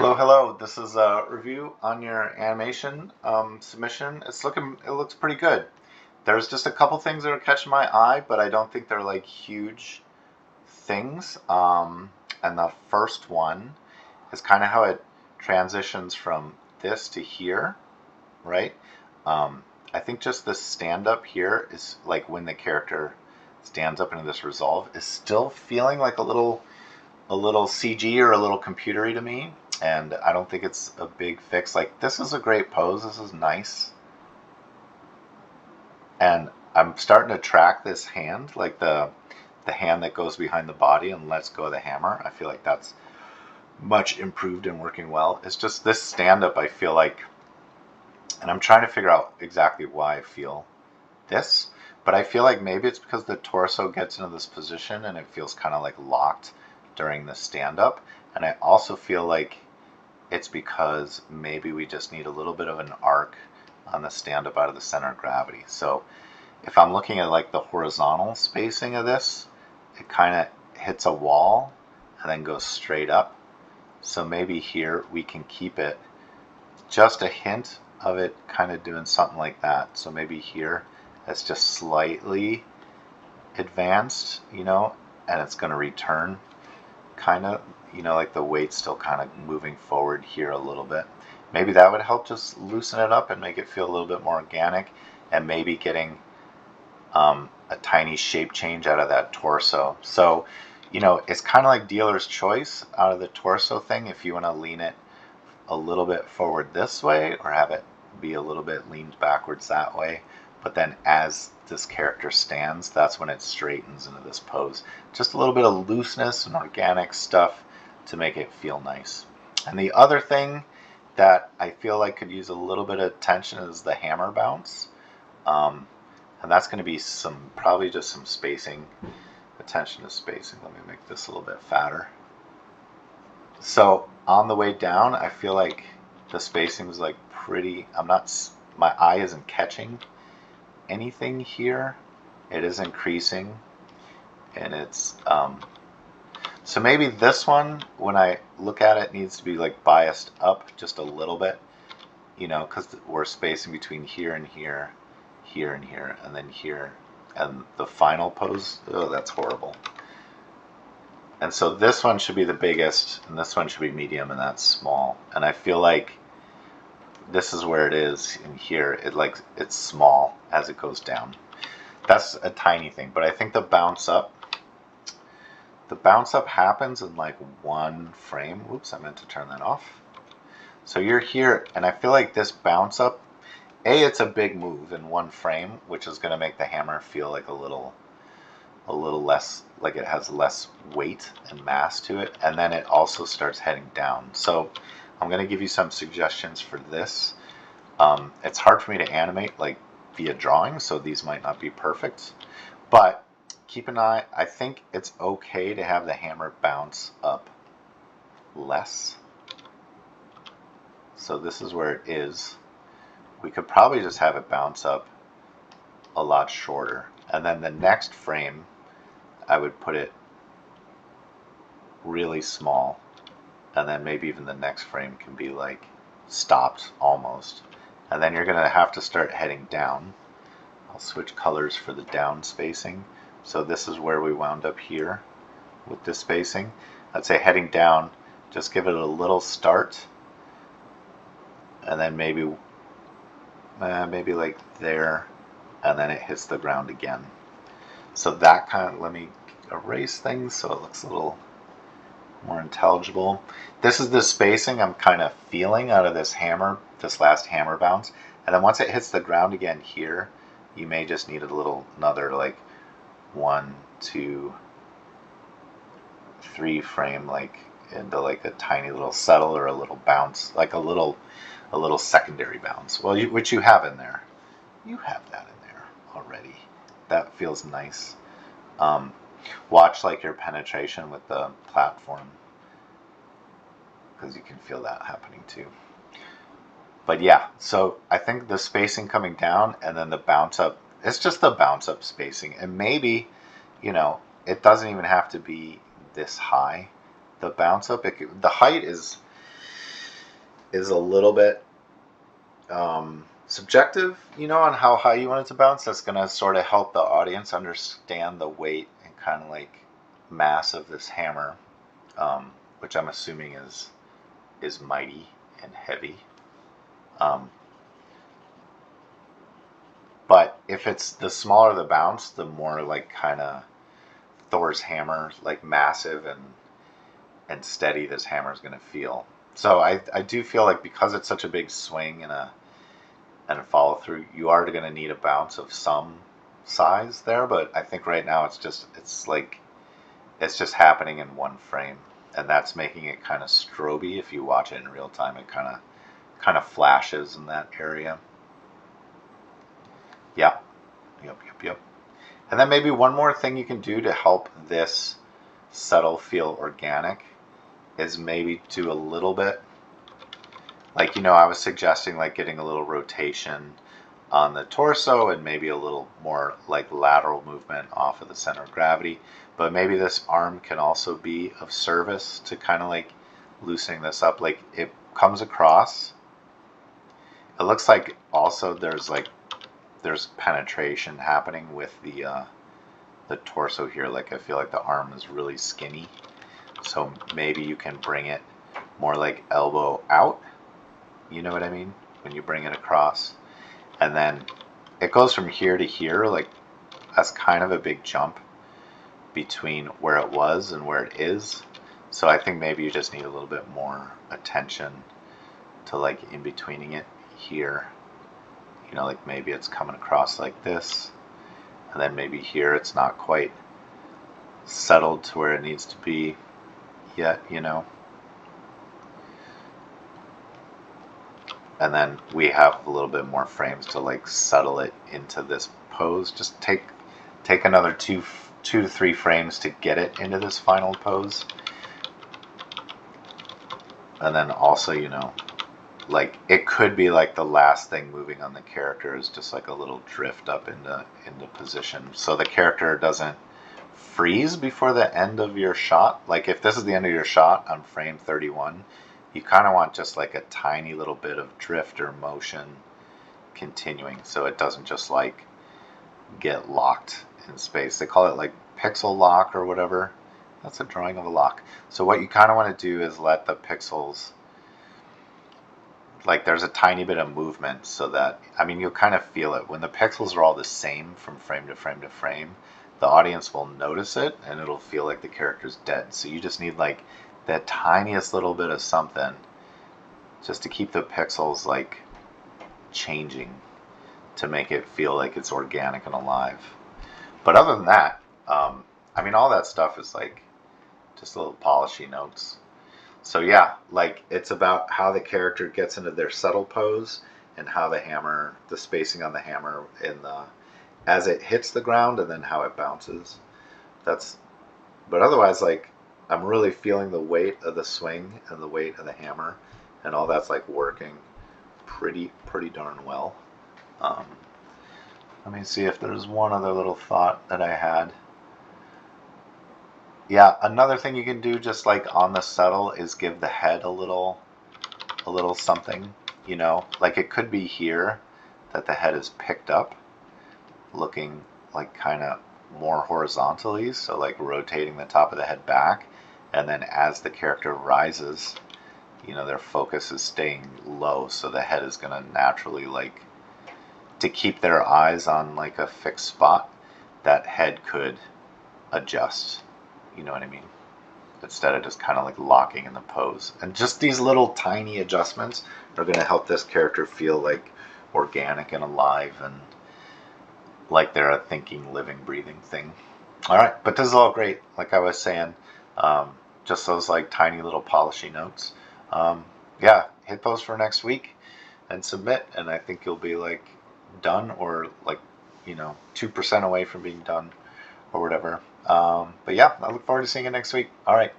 Hello, hello. This is a review on your animation submission. It looks pretty good. There's just a couple things that are catching my eye, but I don't think they're like huge things. And the first one is kind of how it transitions from this to here, right? I think just the stand up here is like when the character stands up into this resolve is still feeling like a little CG or a little computery to me, and I don't think it's a big fix. Like, this is a great pose. This is nice. And I'm starting to track this hand, like the hand that goes behind the body and lets go of the hammer. I feel like that's much improved and working well. It's just this stand-up, I feel like, and I'm trying to figure out exactly why I feel this, but I feel like maybe it's because the torso gets into this position and it feels kind of like locked during the stand-up. And I also feel like it's because maybe we just need a little bit of an arc on the stand-up out of the center of gravity. So if I'm looking at like the horizontal spacing of this, it kind of hits a wall and then goes straight up. So maybe here we can keep it just a hint of it kind of doing something like that. So maybe here it's just slightly advanced, and it's going to return kind of, like the weight's still kind of moving forward here a little bit. Maybe that would help just loosen it up and make it feel a little bit more organic, and maybe getting a tiny shape change out of that torso. So, it's kind of like dealer's choice out of the torso thing, if you want to lean it a little bit forward this way or have it be a little bit leaned backwards that way. But then as this character stands, that's when it straightens into this pose. Just a little bit of looseness and organic stuff to make it feel nice. And the other thing that I feel like could use a little bit of attention is the hammer bounce. And that's going to be probably just some spacing, attention to spacing. Let me make this a little bit fatter. So on the way down, I feel like the spacing is like my eye isn't catching anything here. It is increasing, and it's so maybe this one, when I look at it, needs to be like biased up just a little bit, because we're spacing between here and here, here and here, and then here, and the final pose, oh, that's horrible. And so this one should be the biggest, and this one should be medium, and that's small. And I feel like this is where it is in here. It's small as it goes down. That's a tiny thing, but I think the bounce up happens in like one frame. Oops, I meant to turn that off. So you're here, and I feel like this bounce up, it's a big move in one frame, which is going to make the hammer feel like a little less, like it has less weight and mass to it, and then it also starts heading down. So I'm going to give you some suggestions for this. It's hard for me to animate like via drawing, so these might not be perfect, but keep an eye. I think it's okay to have the hammer bounce up less. So this is where it is. We could probably just have it bounce up a lot shorter, and then the next frame I would put it really small, and then maybe even the next frame can be like stopped almost, and then you're gonna have to start heading down. I'll switch colors for the down spacing. So this is where we wound up here with this spacing. I'd say heading down, just give it a little start, and then maybe like there, and then it hits the ground again. So that kind of, let me erase things so it looks a little more intelligible. This is the spacing I'm kind of feeling out of this last hammer bounce. And then once it hits the ground again here, you may just need another like 1, 2, 3 frame, like into like a tiny little settle or a little bounce, like a little secondary bounce. Well, which you have in there. You have that in there already. That feels nice. Watch like your penetration with the platform, because you can feel that happening too. But yeah, so I think the spacing coming down and then the bounce up, it's just the bounce up spacing. And maybe, it doesn't even have to be this high. The bounce up, the height is, is a little bit subjective, on how high you want it to bounce. That's going to sort of help the audience understand the weight and kind of like mass of this hammer, which I'm assuming is mighty and heavy. But if it's the smaller the bounce, the more like kind of Thor's hammer, like massive and steady this hammer is going to feel. So I do feel like because it's such a big swing and a follow through, you are going to need a bounce of some size there. But I think right now it's just happening in one frame, and that's making it kind of stroby. If you watch it in real time, it kind of flashes in that area. Yep. And then maybe one more thing you can do to help this settle feel organic is maybe do a little bit, like, I was suggesting like getting a little rotation on the torso and maybe a little more like lateral movement off of the center of gravity. But maybe this arm can also be of service to kind of like loosening this up. Like it comes across. It looks like also there's penetration happening with the torso here. Like I feel like the arm is really skinny. So maybe you can bring it more like elbow out. You know what I mean? When you bring it across. And then it goes from here to here. Like that's kind of a big jump between where it was and where it is. So I think maybe you just need a little bit more attention to like in betweening it here. Like maybe it's coming across like this, and then maybe here it's not quite settled to where it needs to be yet, And then we have a little bit more frames to like settle it into this pose. Just take another two to three frames to get it into this final pose. And then also, like it could be like the last thing moving on the character is just like a little drift up into position, so the character doesn't freeze before the end of your shot. Like if this is the end of your shot on frame 31, you kind of want just like a tiny little bit of drift or motion continuing, so it doesn't just like get locked in space. They call it like pixel lock or whatever. That's a drawing of a lock. So what you kind of want to do is let the pixels, like there's a tiny bit of movement, so that, you'll kind of feel it. When the pixels are all the same from frame to frame to frame, the audience will notice it and it'll feel like the character's dead. So you just need like that tiniest little bit of something just to keep the pixels like changing to make it feel like it's organic and alive. But other than that, all that stuff is like just little polishy notes. So yeah, like it's about how the character gets into their settle pose and how the spacing on the hammer as it hits the ground and then how it bounces. But otherwise, like I'm really feeling the weight of the swing and the weight of the hammer, and all that's like working pretty darn well. Let me see if there's one other little thought that I had. Yeah, another thing you can do just like on the settle is give the head a little something, like it could be here that the head is picked up, looking like kind of more horizontally, so like rotating the top of the head back, and then as the character rises, their focus is staying low, so the head is going to naturally, like, to keep their eyes on like a fixed spot, that head could adjust. You know what I mean? Instead of just kind of like locking in the pose. And just these little tiny adjustments are going to help this character feel like organic and alive and like they're a thinking, living, breathing thing. All right, but this is all great. Like I was saying, just those like tiny little polishy notes. Yeah, hit those for next week and submit, and I think you'll be like done, or like 2% away from being done or whatever. But yeah, I look forward to seeing you next week. All right.